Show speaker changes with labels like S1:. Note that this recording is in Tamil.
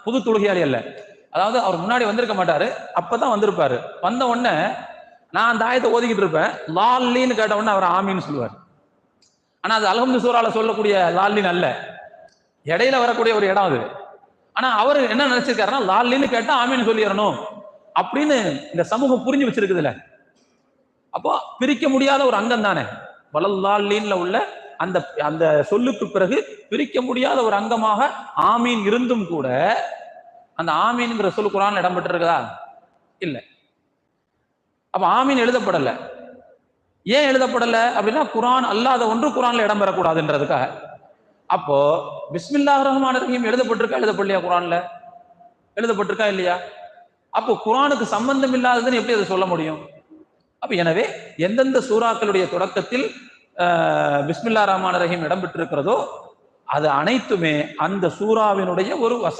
S1: புது தொழுகையாளி அல்ல. அதாவது அவர் முன்னாடி வந்திருக்க மாட்டாரு, அப்பதான் வந்திருப்பாரு. வந்த உடனே நான் அந்த ஆயத்தை ஓதிக்கிட்டு இருப்பேன். லால்லின்னு கேட்ட உடனே அவர் ஆமின்னு சொல்லுவார். ஆனா அது அல்ஹம்து சூரால சொல்லக்கூடிய லால்லின் அல்ல, இடையில வரக்கூடிய ஒரு இடம் அது. ஆனா அவரு என்ன நினைச்சிருக்காருன்னா, லால்லின்னு கேட்டா ஆமின்னு சொல்லிடணும் அப்படின்னு இந்த சமூகம் புரிஞ்சு வச்சிருக்குதுல. அப்போ பிரிக்க முடியாத ஒரு அங்கம் தானே வலல்லால்லின்ல உள்ள அந்த அந்த சொல்லுக்கு பிறகு பிரிக்க முடியாத ஒரு அங்கமாக ஆமீன் இருந்தும் கூட அந்த ஆமீன்ங்கிற சொல் குர்ஆன்ல இடம்பெற்றிருக்குதா? இல்ல. அப்ப ஆமீன் எழுதப்படல. ஏன் எழுதப்படல அப்படின்னா, குர்ஆன் அல்லாத ஒன்று குர்ஆன்ல இடம்பெறக்கூடாதுன்றதுக்காக. அப்போ பிஸ்மில்லாஹிர் ரஹ்மானிர் ரஹீம் எழுதப்பட்டிருக்கா எழுதப்படலையா? குர்ஆன்ல எழுதப்பட்டிருக்கா இல்லையா? அப்போ குர்ஆனுக்கு சம்பந்தம் இல்லாததுன்னு எப்படி அதை சொல்ல முடியும்? அப்ப எனவே எந்தெந்த சூறாக்களுடைய தொடக்கத்தில் பிஸ்மில்லாஹிர் ரஹ்மானிர் ரஹீம் இடம்பெற்றிருக்கிறதோ அது அனைத்துமே அந்த சூறாவினுடைய ஒரு வசனம்.